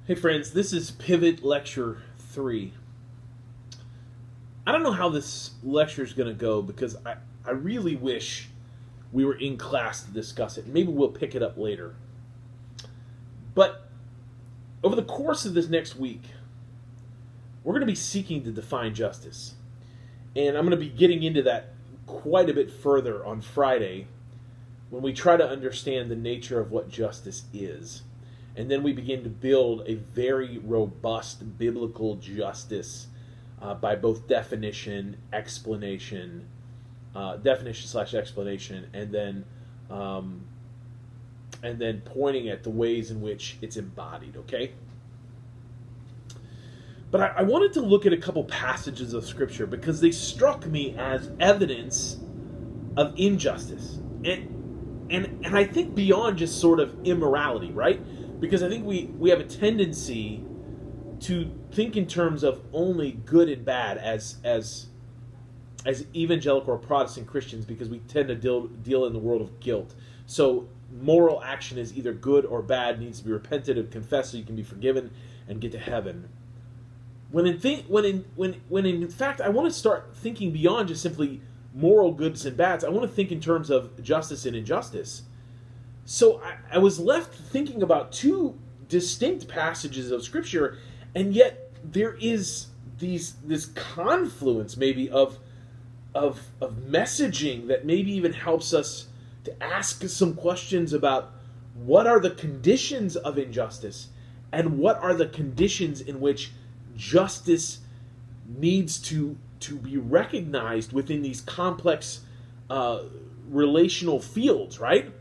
Hey friends, this is Pivot Lecture 3. I don't know how this lecture is going to go because I really wish we were in class to discuss it. Maybe we'll pick it up later. But over the course of this next week, we're going to be seeking to define justice. And I'm going to be getting into that quite a bit further on Friday when we try to understand the nature of what justice is. And then we begin to build a very robust biblical justice by both definition slash explanation, and then pointing at the ways in which it's embodied. Okay. But I wanted to look at a couple passages of Scripture because they struck me as evidence of injustice, and I think beyond just sort of immorality, right? Because I think we have a tendency to think in terms of only good and bad as evangelical or Protestant Christians, because we tend to deal in the world of guilt. So moral action is either good or bad, needs to be repented and confessed so you can be forgiven and get to heaven. When in fact I want to start thinking beyond just simply moral goods and bads. I want to think in terms of justice and injustice. So I was left thinking about two distinct passages of Scripture, and yet there is this confluence maybe of messaging that maybe even helps us to ask some questions about what are the conditions of injustice and what are the conditions in which justice needs to be recognized within these complex relational fields, right?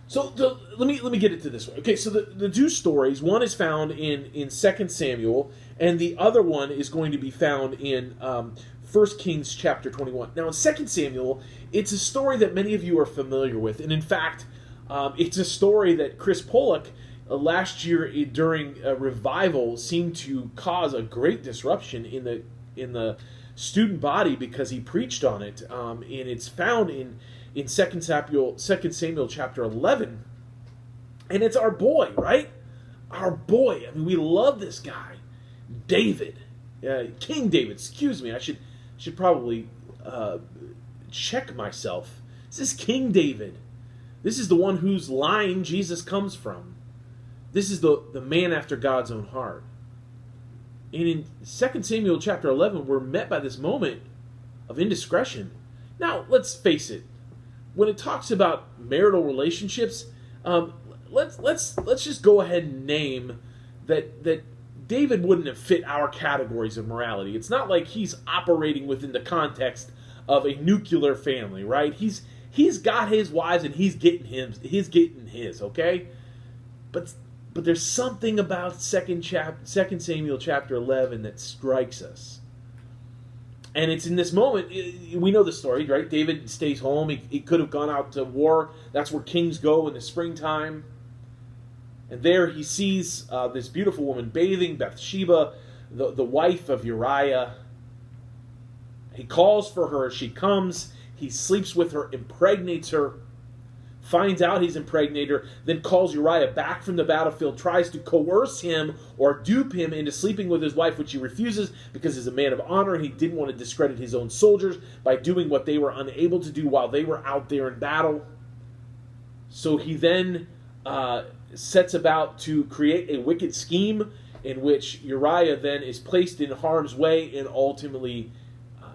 So let me get into this way. Okay, so the two stories, one is found in 2 Samuel, and the other one is going to be found in 1 Kings chapter 21. Now in 2 Samuel, it's a story that many of you are familiar with, and in fact, it's a story that Chris Pollock last year during a revival seemed to cause a great disruption in the student body because he preached on it, and it's found in 2 Samuel chapter 11, and it's our boy, right? Our boy. I mean, we love this guy, David, King David. Excuse me, I should probably check myself. This is King David. This is the one whose line Jesus comes from. This is the man after God's own heart. And in 2 Samuel chapter 11, we're met by this moment of indiscretion. Now, let's face it. When it talks about marital relationships, let's just go ahead and name that David wouldn't have fit our categories of morality. It's not like he's operating within the context of a nuclear family, right? He's got his wives and he's getting his, okay? But there's something about 2 Samuel chapter 11 that strikes us. And it's in this moment, we know the story, right? David stays home. He could have gone out to war. That's where kings go in the springtime. And there he sees this beautiful woman bathing, Bathsheba, the wife of Uriah. He calls for her. She comes. He sleeps with her, impregnates her, finds out he's impregnated her, then calls Uriah back from the battlefield, tries to coerce him or dupe him into sleeping with his wife, which he refuses because he's a man of honor and he didn't want to discredit his own soldiers by doing what they were unable to do while they were out there in battle. So he then sets about to create a wicked scheme in which Uriah then is placed in harm's way and ultimately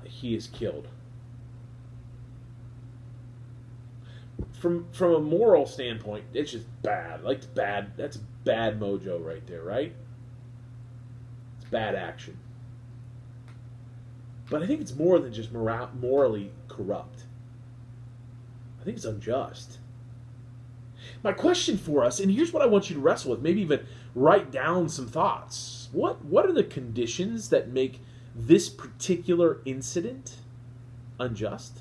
he is killed. From a moral standpoint, it's just bad. Like, it's bad. That's bad mojo right there, right? It's bad action. But I think it's more than just morally corrupt. I think it's unjust. My question for us, and here's what I want you to wrestle with, maybe even write down some thoughts. What are the conditions that make this particular incident unjust?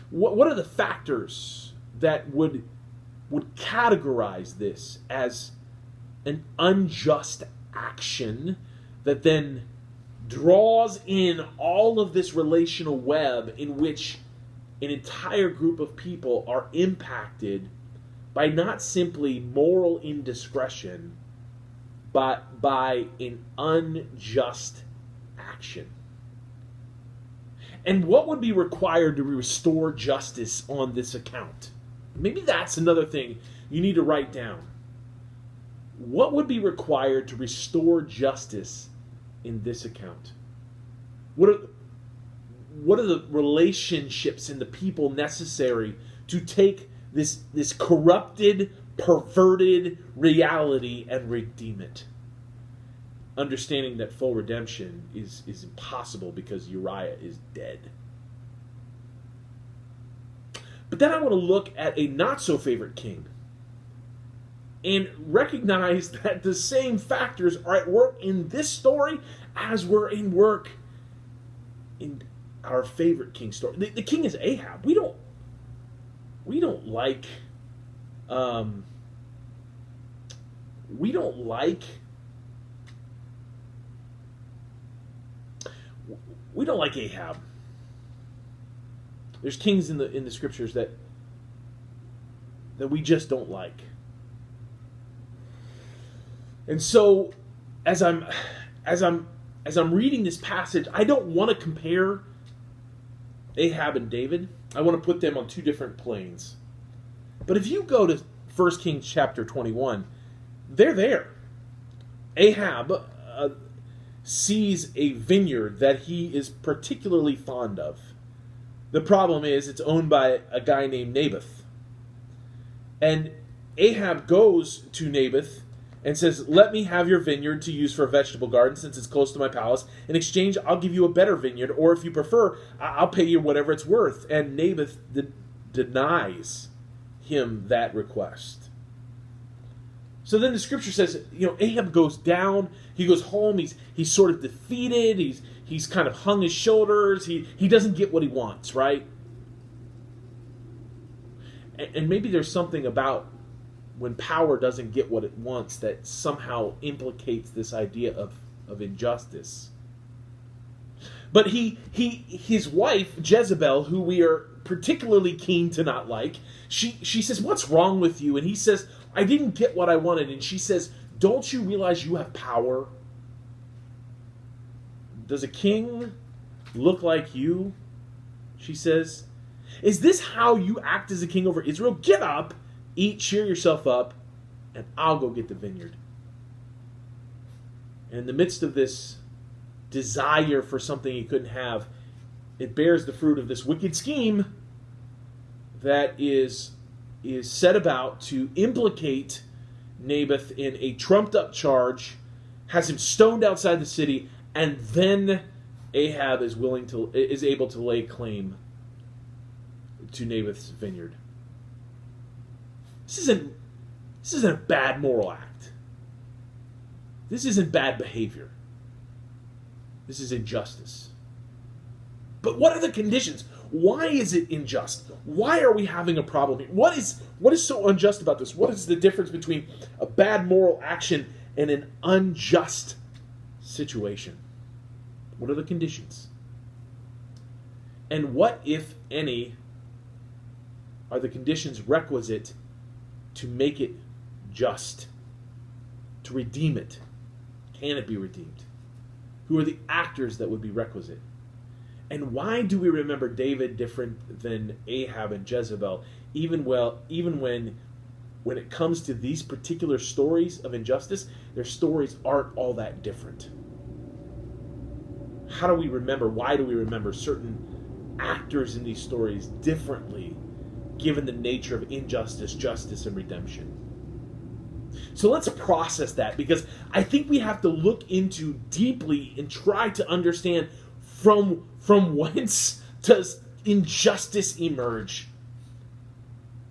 What are the factors that would categorize this as an unjust action that then draws in all of this relational web in which an entire group of people are impacted by not simply moral indiscretion, by an unjust action. And what would be required to restore justice on this account? Maybe that's another thing you need to write down. What would be required to restore justice in this account? What are the relationships and the people necessary to take this corrupted, perverted reality and redeem it? Understanding that full redemption is impossible because Uriah is dead. But then I want to look at a not-so-favorite king and recognize that the same factors are at work in this story as were in work in our favorite king story. The king is Ahab. We don't like Ahab. There's kings in the scriptures that we just don't like. And so as I'm reading this passage, I don't want to compare Ahab and David. I want to put them on two different planes. But if you go to 1 Kings chapter 21, they're there. Ahab sees a vineyard that he is particularly fond of. The problem is it's owned by a guy named Naboth. And Ahab goes to Naboth and says, "Let me have your vineyard to use for a vegetable garden since it's close to my palace. In exchange, I'll give you a better vineyard, or if you prefer, I'll pay you whatever it's worth." And Naboth denies him that request. So then the scripture says, Ahab goes down, he goes home, he's sort of defeated, he's kind of hung his shoulders, he doesn't get what he wants, right? And maybe there's something about when power doesn't get what it wants that somehow implicates this idea of injustice. But his wife, Jezebel, who we are particularly keen to not like, she says, "What's wrong with you?" And he says, "I didn't get what I wanted." And she says, "Don't you realize you have power? Does a king look like you?" She says, "Is this how you act as a king over Israel? Get up, eat, cheer yourself up, and I'll go get the vineyard." And in the midst of this desire for something he couldn't have, it bears the fruit of this wicked scheme that is set about to implicate Naboth in a trumped-up charge, has him stoned outside the city, and then Ahab is able to lay claim to Naboth's vineyard. This isn't a bad moral act. This isn't bad behavior. This is injustice. But what are the conditions? Why is it unjust? Why are we having a problem here? What is so unjust about this? What is the difference between a bad moral action and an unjust situation? What are the conditions? And what, if any, are the conditions requisite to make it just, to redeem it? Can it be redeemed? Who are the actors that would be requisite? And why do we remember David different than Ahab and Jezebel, even when it comes to these particular stories of injustice, their stories aren't all that different? How do we remember, why do we remember certain actors in these stories differently, given the nature of injustice, justice, and redemption? So let's process that, because I think we have to look into deeply and try to understand from whence does injustice emerge?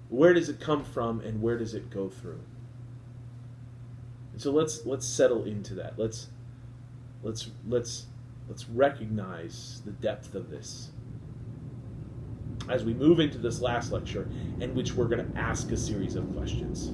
Where does it come from, and where does it go through? And so let's settle into that. Let's recognize the depth of this as we move into this last lecture, in which we're going to ask a series of questions.